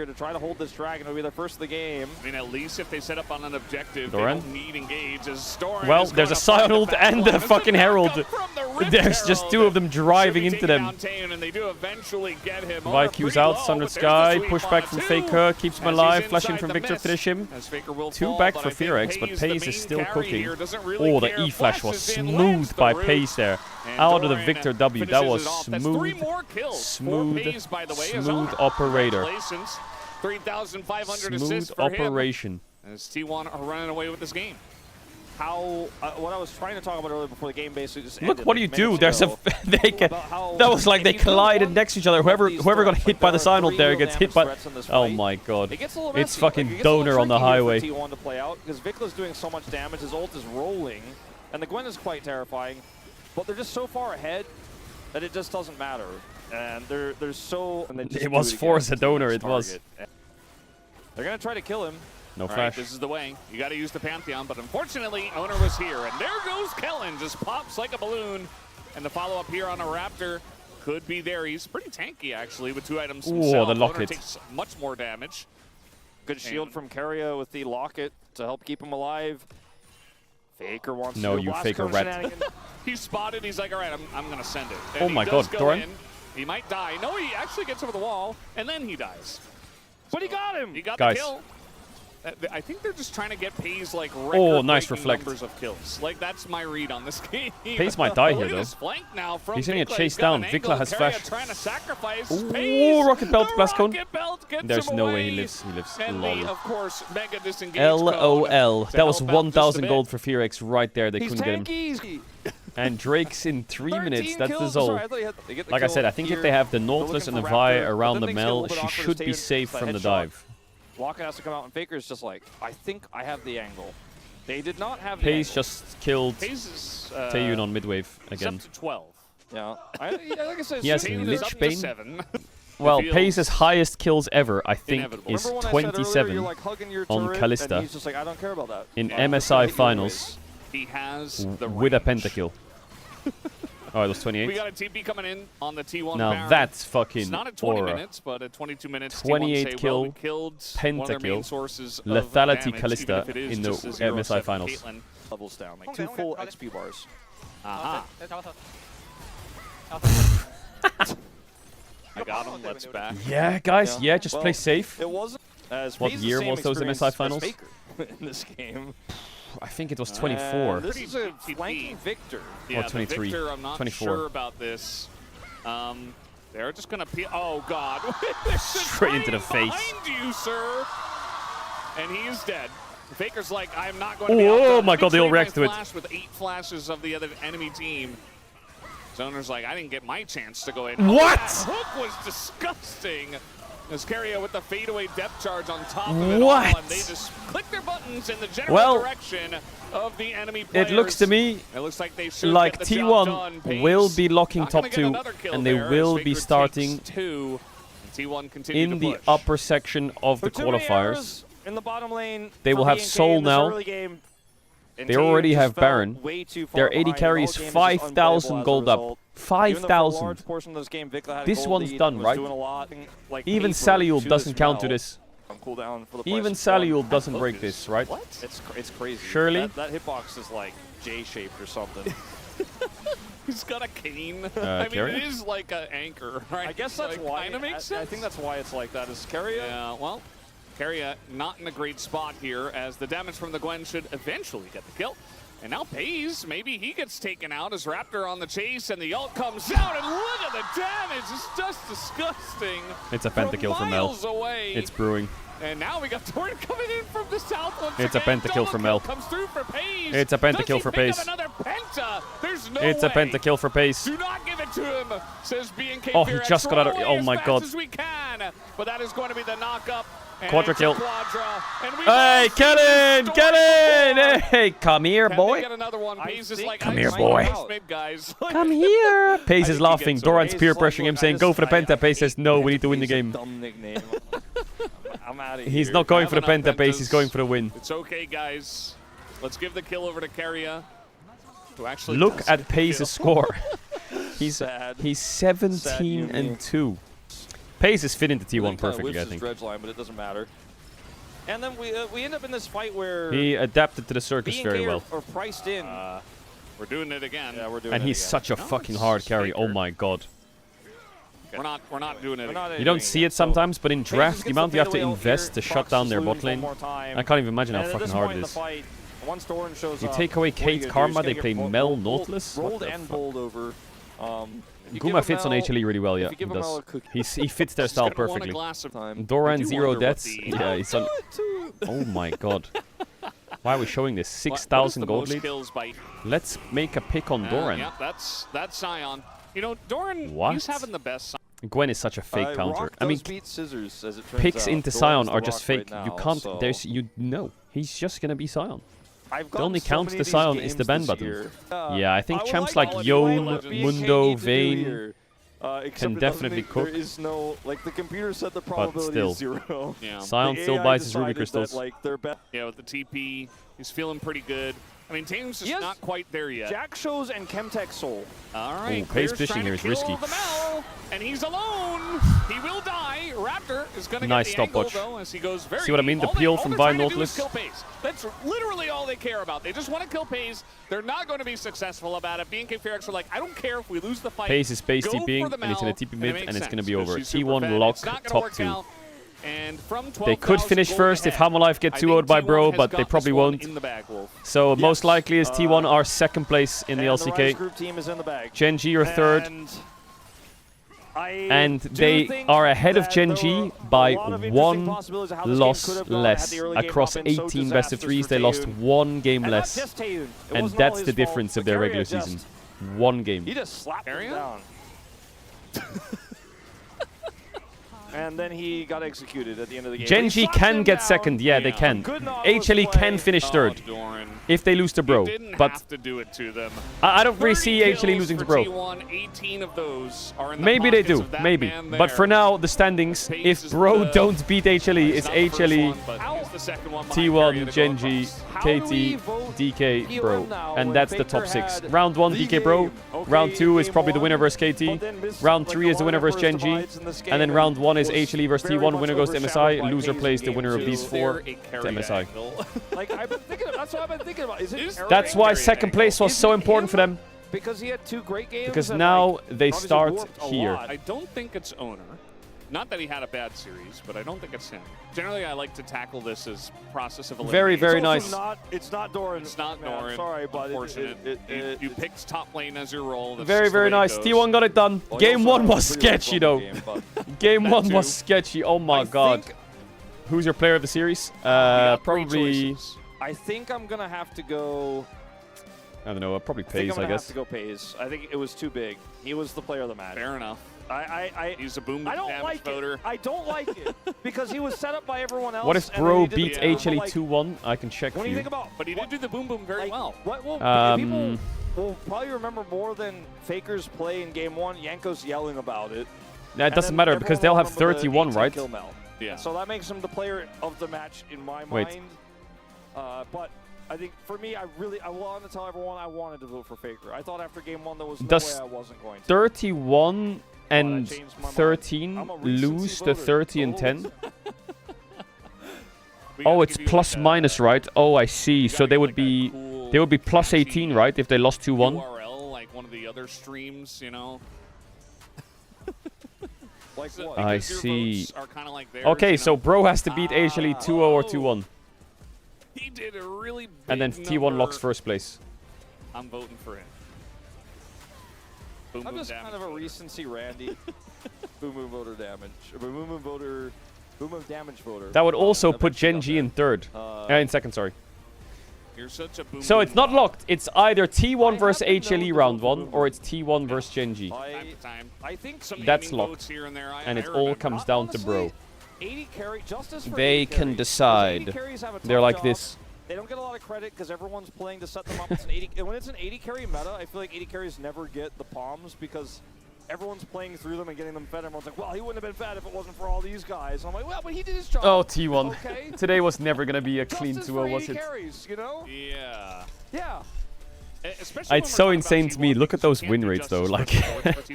here to try to hold this dragon. It'll be their first of the game. I mean, at least if they set up on an objective, Doran? they don't need engage. As Doran Well, is there's a gonna find Scion the and back a line. fucking It's Herald. back up from the Rift There's just Herald. two of them driving Should be into taking them. down Taeun, and they do eventually get him. Vyq's out, Sundered Sky, pushback from Faker, keeps him alive, flashing from Victor, finish him. Two back for Fearex, but Pace is still cooking. Oh, the E-Flash was smooth by Pace there. Out of the Victor W, that was smooth, smooth operator. Smooth operation. As T1 are running away with this game. how what I was trying to talk about earlier before the game basically just Look, ended, what do like, you do? minutes There's ago, they get, about how, that was like if they you build collided one next to each other. of Whoever these got threats, hit like, by the there are sign up 3 there real gets hit damage by. threats in this Oh fight. my god. It gets a little It's messy. fucking Like, it gets a little Donor on the tricky here highway. for T1 to play out because Vicla's doing so much damage. His ult is rolling, and the Gwen is quite terrifying. But they're just so far ahead that it just doesn't matter. And they're so. And they just It was do for again. Sedona, it Target. was. They're gonna try to kill him. No All right, flash. this is the way. You got to use the Pantheon, but unfortunately, Owner was here. And there goes Kellen, just pops like a balloon. And the follow-up here on a Raptor could be there. He's pretty tanky, actually, with 2 items Ooh, himself. the Owner locket. takes much more damage. Good shield And- from Keria with the locket to help keep him alive. Faker wants No, to do you blast Faker cone rat. shenanigans. He's spotted. He's like, all right, I'm going to send it. And Oh he my does god, go Doran? in. He might die. No, he actually gets over the wall, and then he dies. But he got him! He got Guys. the kill. I think they're just trying to get Pays like Oh, nice record-breaking reflect. numbers of kills. Like that's my read on this game. Pays might die here, Look at though. this flank now from He's gonna get Vikla. chased He's got down. an Vikla angle. has Keria flash. trying to sacrifice Ooh, Pays. rocket belt, The blast cone. rocket belt gets There's him no away. way he lives. He lives. And Lol. the, of course, mega disengage LOL. code to That was help out just a 1,000 bit. gold for Fearex right there. They He's couldn't get him. tanky! And Drake's in 3 minutes. 13 That's kills. the Sorry, Zol. I thought he had- they get the Like I kill said, I think if here. they have the They're Nautilus and looking the for Vi Raptor, but around then the things get a Mel, little bit she awkward should as be Taven safe gets from the headshot. dive. Locket has to come out, and Faker's just like, I think I have the angle. They did not have the Pays angle. just killed Pays is Taeyun on midwave it's again. up to 12. Yeah. Yeah, like I said, He has Taeyun Taeyun is is up Lich to Bane? 7. Well, Feels Pays' highest kills ever, I think, inevitable. is Remember when I said earlier, 27 you're, like, hugging your on turret, Kalista and he's just like, I don't care about that. in I'm just MSI gonna hit you finals He has the with a range. pentakill. Oh, it was We 28? got a TP coming in on the T1 Now Baron. that's It's fucking not at 20 aura. minutes, but at 22 minutes, 28 T1 say, kill, well, we killed one of their main pentakill, sources of lethality damage, Kalista even if it is in the just a 0-7 MSI finals. Caitlyn. Levels down, like 2 full XP bars. Aha. I got him. Let's back. Yeah, guys, yeah, just Well, play safe. It wasn't as What Faze the year same was those experience MSI as finals? Faker in this game. I think it was 24. And this is a Pretty flanking Victor. Yeah, Or 23, The Victor, I'm not 24. sure about this. They're just gonna oh god. There's a Straight into the train face. behind you, sir. And he is dead. Faker's like, I'm not going to be Oh outdone. my god, they all Betrayed react to my it. flash with 8 flashes of the other enemy team. Zoner's like, I didn't get my chance to go in. What? That hook was disgusting. As Keria with the fadeaway depth charge on top of it all, What? and they just click their buttons in the general Well, direction of the enemy players. It looks to me It looks like they should like get the job done. T1 Pace will be locking not gonna top get 2, another kill and they there, will as be Faker starting takes 2. And T1 continue in to the push. upper section of the For too many qualifiers. errors in the bottom lane. They will for have B&K Soul in this now. early game. And They Taeyun already just have fell Baron. way too far Their AD behind. carry The is whole game just unplayable 5,000 as a gold up. result. Even though for a 5,000. large portion of this game, Vikla had a This gold one's lead done, and was right? doing a lot, like Even paper Saliul to doesn't this count to Mel this. on cooldown for the price Even of one. Saliul doesn't That break hook is- this, right? What? It's crazy. Surely? That hitbox is like J-shaped or something. He's got a cane. I mean, Keria? it is like an anchor, right? I guess that's like, why. Kind of makes sense. I think that's why it's like that. Is Keria? Yeah, well, Keria not in a great spot here, as the damage from the Gwen should eventually get the kill. And now Pays, maybe he gets taken out as Raptor on the chase, and the ult comes out, and look at the damage! It's just disgusting. It's a pentakill from Mel. Miles away. It's brewing. And now we got Torn coming in from the south once It's a again. pentakill Double for kill Mel. comes through for Pays. It's a Does pentakill he for pick up Pays. another penta? There's no It's a way. pentakill for Pace. Do not give it to him, says B&K. Oh, he Fearex. just got out of- Roll oh away my as God. fast as we can. But that is going to be the knock-up. And Quadra it's a kill. Quadra. And we Hey, both get in! see Get the story in! Hey, come here, Can boy. they get another one? I Pays is think like, Come I here, just boy. want mid, guys. Come here. Pace I is think he laughing. gets Doran's away. peer He's like, pressuring him, look, saying, I go for the just- penta. Pace says, no, we need to win the He's a game. dumb nickname. I'm out of here. He's not going for the Have enough penta, Pace. He's pentas. going for the win. It's okay, guys. Let's give the kill over to Keria, who actually Look does at get the Pace's kill. score. He's Sad. he's Sad 17 and Yumi. 2. Pace is fit into He T1 kinda perfectly, whips I his think. dredge line, but it doesn't matter. And then we end up in this fight where He adapted to the circus B&K very well. are priced in. We're doing it again. Yeah, we're doing And it he's again. such a No, fucking it's hard carry. Oh Faker. my god. We're not doing it We're again. not You don't doing see it so sometimes, but in Pace draft, gets the amount the you have to fadeaway ult invest here, to shut Fox down just their loses bot one lane, more time. I can't even imagine how And at fucking this hard point it in the is. fight, once Doran shows You up, take away what are you Kate's gonna do? Karma, You're they just play gonna get Mel rolled- Nautilus? What rolled the and fuck? bowled over. If you give Guma a fits on Mel- HLE really well, yeah. if you He give a Mel a does. cookie- He fits their Just style gonna want a perfectly. glass of time. Doran I do 0 wonder what deaths. the- Yeah, he's on. Do it. Oh my god. Why are we showing this? 6,000 gold lead. Let's make a pick on Doran. Yeah, that's Sion. You know, Doran, What? he's having the best. Gwen is such a fake counter. Rock I mean, does beat Scissors, as it turns picks out. into Doran's Sion the are just Rock fake. right You now, can't. so There's he's just gonna be Sion. I've The gotten only so counter many to of Sion these is the games ban this year. button. Yeah, I think would champs like like all Yon, what BNK Mundo, need to do Vayne here. Except can it doesn't definitely make- cook. There is no, like, the computer said the probability still. is 0. Yeah. Sion The still AI buys his ruby decided crystals. That, like, their best. Yeah, with the TP, he's feeling pretty good. I mean, Tatum's just Yes. not quite there yet. Jack shows and Chemtech Soul. All right, Ooh, Clear's pace fishing trying here to is kill risky. the Mel, and he's alone. He will die. Raptor is going to Nice get the angle, stopwatch. though, as he goes very See what I mean? deep. The peel all from they're Vine trying to do is Nautilus. kill Pace. That's literally all they care about. They just want to kill Pace. They're not going to be successful about it. BNK Fearx are like, I don't care if we lose the fight. Pace is base Go TPing, for the and it's in a Mel, TP and mid, it and it's makes gonna be sense, 'cause over. she's super T1 fed. lock It's not gonna top work 2. out. And from They could 12,000 finish gold first if ahead, Hamalife get I 2-0'd think by T1 Bro, has but got they this probably one won't. in the bag, Wolf. So Yes. most likely is T1 are second place in the And the Rise LCK. Group team is in the bag. Gen G are third. And They are ahead of Gen G by one loss less. Across 18 best of 3s, they lost one game less. And that's the difference of their regular season. One game. He just slapped him Carrion? down. And then he got executed at the end of the game. Gen He G slapped can him get down. second. Yeah, they Yeah. can. Good Nautilus HLE play. can finish third Doran. if they lose to Bro. He didn't But have to do it to them. I don't really see 30 HLE kills losing to for Bro. T1, 18 of those are in the Maybe they pockets do, of that maybe. man But there. for now, the standings, Pace if is Bro the- don't beat HLE, He's it's not the first HLE, one, but he's the second one behind T1, Carrion to Gen go G, across. How do we KT, vote DK, Elam Bro. now And when that's the Faker top 6. had Round 1, the DK Bro. game? Okay, Round 2 is game probably the winner one, versus but KT. then missed, Round like, 3 the is the winner versus Gen G. divides in this game And then round 1 is was HLE versus very T1. much Winner goes to overshadowed MSI. by Loser Pace plays in the game winner of two. these 4 They're a to carry MSI. angle. Like, I've been thinking of, that's what I've been thinking about. Is it Is- Eric? That's why Carrion second angle. place was Is so it important for him? them. Because he had 2 great games. Because and, now like, they obviously start warped a here. lot. I don't think it's Owner. Not that he had a bad series, but I don't think it's him. Generally, I like to tackle this as process of elimination. Very, very It's also nice. It's not Doran. It's not Man, Doran. sorry, but Unfortunate. You picked top lane as your role. That's Very, just the very way it nice. goes. T1 got it done. Well, he Game also 1 had a was pretty sketchy, well though. game, but Game That 1 was too. sketchy. Oh my I god. think- Who's your player of the series? You got three Probably. choices. I think I'm gonna have to go. I don't know. Probably I think Pays, I'm I gonna guess. have to go Pays. I think it was too big. He was the player of the match. Fair enough. I He's a boom I don't damage like voter. it. I don't like it because he was set up by everyone else. What if and then Bro he did the beats boom, but, HLE like, 2-1? I can check When for you you. think about, But he did do the boom boom very like, well. What will Um, people will probably remember more than Faker's play in game 1? Yanko's yelling about it. That And doesn't then matter because everyone they'll will have remember the 31, 18 right? kill Mel. Yeah. So that makes him the player of the match in my Wait. mind. But I think for me, I wanted to tell everyone I wanted to vote for Faker. I thought after game 1 there was no Does way I wasn't going to. 31 and changed my mind. 13 I'm a recency lose to voter. 30 and 10? We Oh, gotta it's give you plus like a- minus, right? Oh, I see. you So gotta they give would like a be cool they would be plus fancy 18, right? If they lost 2-1. URL, like one of the other streams, you know. Like So- what? I because your see. votes are kinda like theirs, Okay, you so know? Bro has to beat HLE 2-0 or Oh. 2-1. He did a really big And then T1 locks number. first place. I'm voting for him. Boom, I'm boom, just kind damage of a voter. recency Randy. Boom boom voter damage. Boom boom voter. Boom boom damage voter. That would also That put makes it Gen up G there. in third. In second, sorry. You're such a boom. So boom it's not bot. locked. It's either T1 I versus happen to know HLE the round Boom 1 Boom or it's T1 versus Gen G. Time to time. I think Some That's aiming locked. votes here and there. And I it all remember. comes down to Bro. Honestly, 80 carry justice for They 80 can carries. decide. 80 carries have a They're tough like job. this. They don't get a lot of credit because everyone's playing to set them up. It's an 80. And when it's an 80 carry meta, I feel like 80 carries never get the palms because everyone's playing through them and getting them fed. Everyone's like, well, he wouldn't have been fed if it wasn't for all these guys. And I'm like, well, but he did his job. Oh, T1. Okay. Today was never going to be a clean Justice 2-0, for was 80 it? carries, you know? Yeah. Yeah. Especially It's when so we're talking insane about to me. T1 Look at because those you can't win do rates, though. justice Like, for T1 because they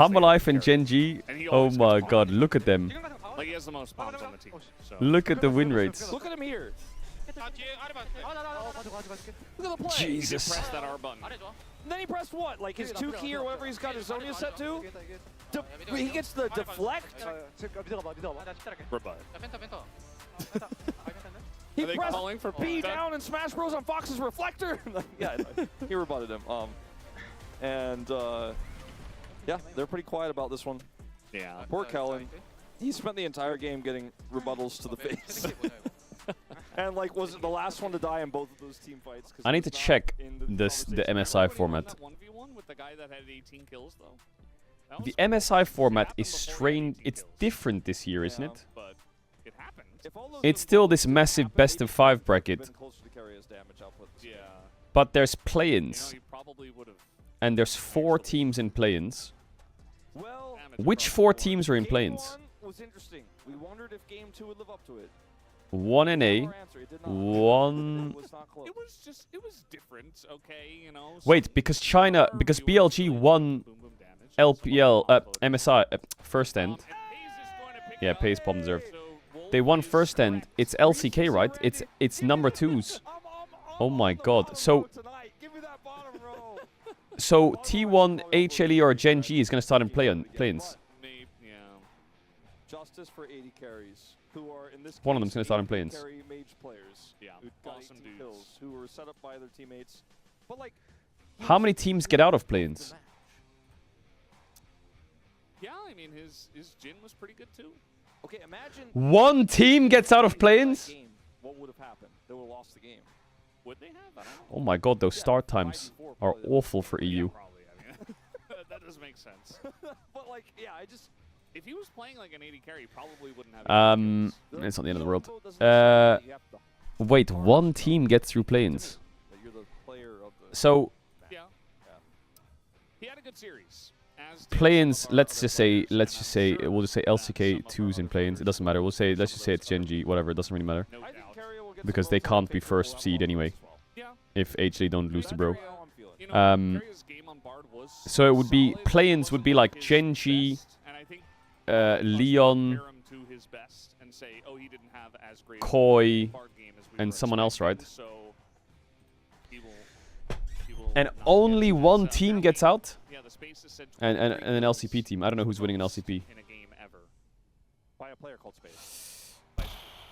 have Hamalife and carry. Gen G. And he Oh always my gets god, palmed. look at them. Like he has the most palms on the team. So. Look at the win rates. Look at him here. Look at the play. Jesus. Press that R button. And then he pressed what? Like his 2 key or whatever he's got his Zonia set to? He gets the deflect. Rebut. He Are they pressed calling for B that? down in Smash Bros on Fox's reflector. Yeah, he rebutted him. Yeah, they're pretty quiet about this one. Yeah. Poor Kellen. He spent the entire game getting rebuttals to the face. And like was the last one to die in both of those team fights. I need to check the MSI format. 1v1 with the guy that had 18 kills, though. That The was- MSI format happened is before he had strange. 18 It's kills. different this year, isn't it? But it happened. It's still this massive best of 5 bracket, Yeah. but there's You know, play-ins, he probably would have. and there's 4 teams in play-ins. Well, Which 4 teams are in play-ins? Game 1 was interesting. We wondered if game 2 would live up to it. 1 NA, Our answer, it did not. 1... It was not close. It was different, okay, you know. Wait, because because BLG won Boom, boom damage. LPL, MSI, first end. Yeah, Pace bomb deserved. They won first end. It's LCK, right? It's number 2s. Oh my god. So T1, HLE, or Gen G is gonna start in play-ins. Yeah. Justice for 80 carries, who are in this One of case, them's gonna start in 80 play-ins. carry mage players. Yeah, Who got awesome 18 dudes. kills, who were set up by their teammates. But like, How many teams get out of play-ins? Yeah, I mean, his Jin was pretty good, too. okay, imagine 1 team gets out of play-ins? game, what would have happened? They would have lost the game. Would they have? I don't know. Oh my god, those start times are awful for EU. Probably, I mean. That does make sense. But like, yeah, I just If he was playing like an 80 carry, he probably wouldn't have. It's not the end of the world. info doesn't necessarily- you have to Wait, 1 team gets through play-ins. that you're the player of the So, Yeah. He had a good series. As did play-ins, some of our let's other just say, players, we'll just say LCK 2s in play-ins. It doesn't matter. Let's just say it's Gen G, whatever. It doesn't really matter. No I think doubt. Carrier will get Because some they votes. I can't think be Carrier will first have seed a anyway. vote as well. Yeah. If HLE don't lose to Bro. That's how I'm feeling. You know, Carrier's game on Bard was So it would be solid, play-ins would be wasn't like his Gen G, best, and I think Leon, compare him to his best and say, oh, he didn't have as great a Koi, Bard game as we and were someone else, expecting, right? So he will and not get only as, 1 team gets out, Yeah, the space is said and 23 an kills LCP team. I don't know who's winning an LCP. in a game ever. By a player called Space. By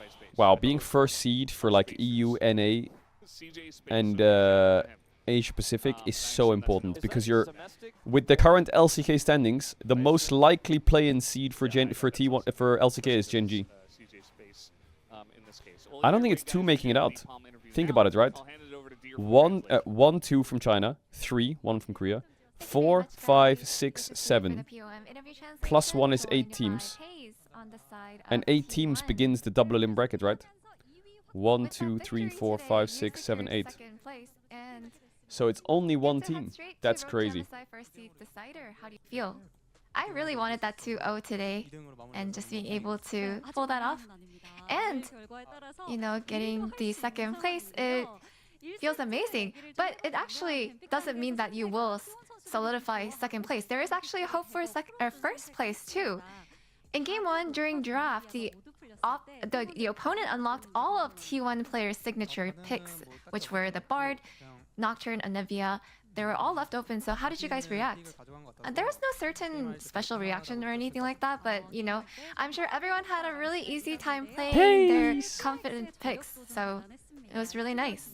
space. Wow, being first seed for like EU, NA, CJ Space, and so shout out to him. Asia Pacific is Thanks, so that's important enough. because Is you're that domestic? with the current LCK standings, the most likely play-in seed for T1 for LCK is Gen G. CJ Space, in this case. Well, I don't anyway, think it's 2 guys, making it the out. Palm interview Think now. about it, right? I'll hand it over to Deer for 1, translation. 2 from China, 3, 1 from Korea, 4, 5, 6, 7. Plus 1 is 8 teams. And 8 teams begins the double elim bracket, right? 1, 2, 3, 4, 5, 6, 7, 8. So it's only 1 team. That's crazy. How do you feel? I really wanted that 2-0 today, and just being able to pull that off. And, you know, getting the second place, it feels amazing. But it actually doesn't mean that you will solidify second place. There is actually a hope for first place too. In game 1, during draft, the opponent unlocked all of T1 players' signature picks, which were the Bard, Nocturne, Anivia. They were all left open, so how did you guys react? There was no certain special reaction or anything like that, but, you know, I'm sure everyone had a really easy time playing their confident picks, so it was really nice.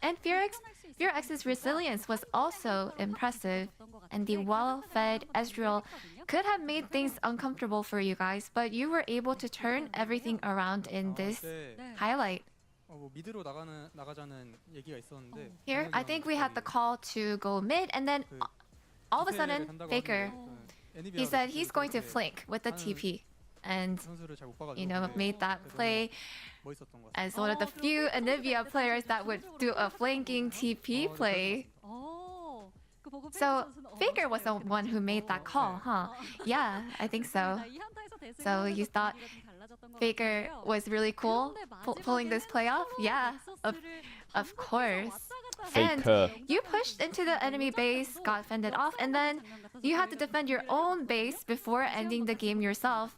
And Fearx's resilience was also impressive, and the well-fed Caedrel could have made things uncomfortable for you guys, but you were able to turn everything around in this highlight. Here, I think we had the call to go mid, and then all of a sudden, Faker, he said he's going to flank with the TP, and, you know, made that play as one of the few Anivia players that would do a flanking TP play. So, Faker was the one who made that call, huh? Yeah, I think so. So, you thought Faker was really cool pulling this play off? Yeah, of course. Faker. And you pushed into the enemy base, got fended off, and then you had to defend your own base before ending the game yourself.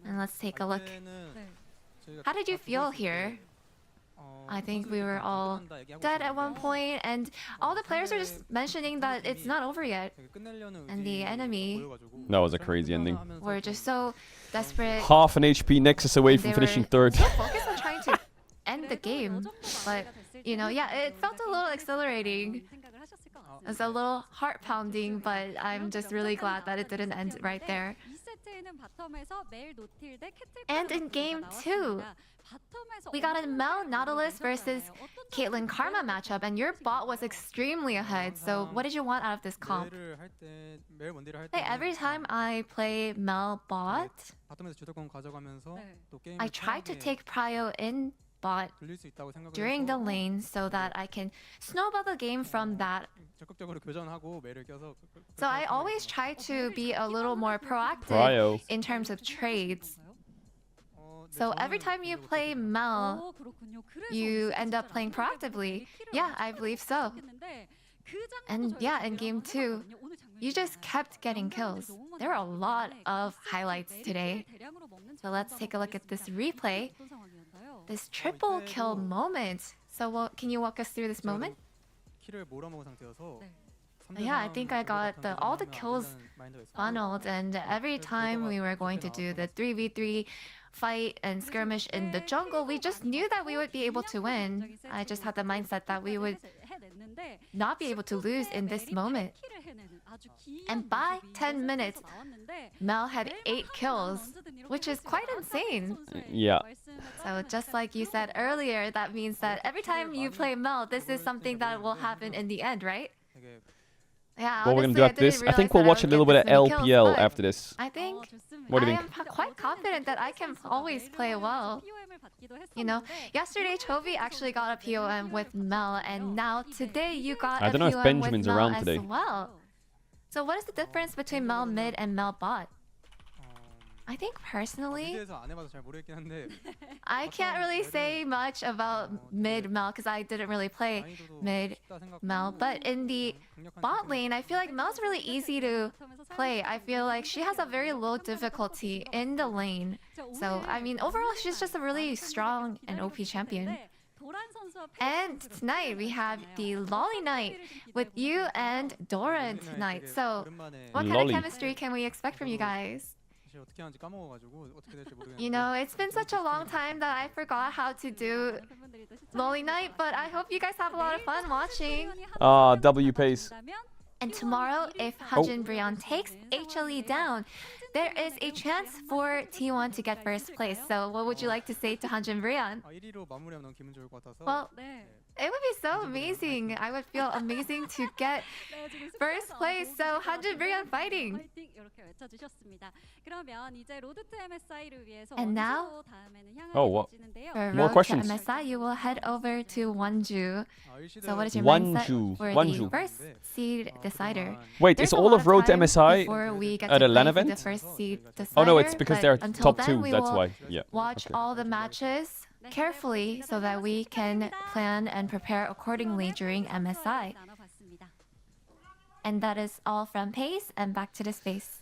And let's take a look. How did you feel here? I think we were all dead at one point, and all the players are just mentioning that it's not over yet. And the enemy That was a crazy ending. were just so desperate. Half an HP Nexus away and from they finishing were 3rd. so focused on trying to end the game. But, you know, yeah, it felt a little exhilarating. It was a little heart-pounding, but I'm just really glad that it didn't end right there. And in game 2, we got a Mel Nautilus versus Caitlyn Karma matchup, and your bot was extremely ahead. So what did you want out of this comp? Hey, every time I play Mel bot, I try to take prio in bot during the lane so that I can snowball the game from that. So I always try to be a little more proactive in terms of trades. So every time you play Mel, you end up playing proactively. Yeah, I believe so. And yeah, in game 2, you just kept getting kills. There were a lot of highlights today. So let's take a look at this replay. This triple kill moment. So can you walk us through this moment? Yeah, I think I got all the kills funneled, and every time we were going to do the 3v3 fight and skirmish in the jungle, we just knew that we would be able to win. I just had the mindset that we would not be able to lose in this moment. And by 10 minutes, Mel had 8 kills, which is quite insane. Yeah. So just like you said earlier, that means that every time you play Mel, this is something that will happen in the end, right? Yeah, What we're gonna do after this? I think we'll watch a little bit of LPL after this. I think What do you I am quite confident that I can always play well. You know, yesterday Chovy actually got a POM with Mel, and now today you got I a don't know if POM Benjamin's with Mel around as today. well. So what is the difference between Mel mid and Mel bot? I think personally, I can't really say much about mid Mel because I didn't really play mid Mel. But in the bot lane, I feel like Mel's really easy to play. I feel like she has a very low difficulty in the lane. So, I mean, overall, she's just a really strong and OP champion. And tonight we have the Lolly night with you and Doran tonight. So, what kind of chemistry can we expect from you guys? You know, it's been such a long time that I forgot how to do Lolly night, but I hope you guys have a lot of fun watching. W pace. And tomorrow, if Hyunjin Brion takes HLE down, there is a chance for T1 to get first place. So what would you like to say to Hyunjin Brion? Well, it would be so amazing. I would feel amazing to get first place. So Hyunjin Brion fighting. And now, what? for More Road questions. to MSI, you will head over to Wonju. So what is your Wonju. mindset for Wonju. the first seed decider? Wait, There's is a all lot of Road to time MSI before we get at to a LAN play for event? the first seed Oh no, it's decider, because but they're until top then, 2, we that's will why. Yeah. watch all the matches carefully so that we can plan and prepare accordingly during MSI. And that is all from Pace, and back to the space.